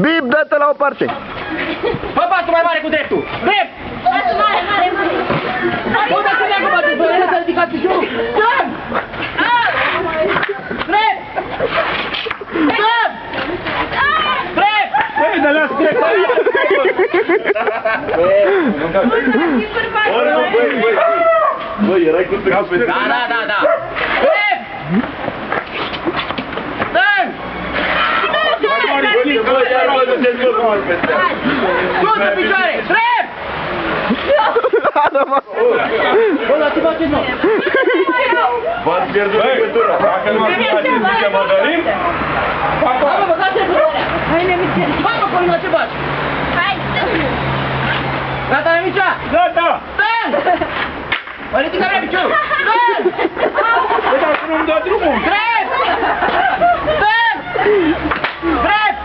Bip, dă-te la o parte! Fă pasul mai mare cu dreptul! Drept! Pasul mare, mare, mare! Nu, dar să dea cu pasul, bă, să ridicați piciorul! Stăm! Drept! Stăm! Drept! Băi, dar las trecut! Băi, erai cu pe Da, da, da, da! Drept! Stăm! Sus pe picioare! Drept! Bă, dar ce faceți, mă? V-ați pierdut legătura. Dacă nu ați face zice Mădălin, Hai, mă, băgați picioarea! Hai, nemice! Hai, mă, Corina, ce faci? Hai, stâng! Gata, nemicea? da, da! Stăm! Mă ridică vrea piciorul! Stăm! Bă, dacă nu-mi dă drumul! Drept! Stăm! Drept!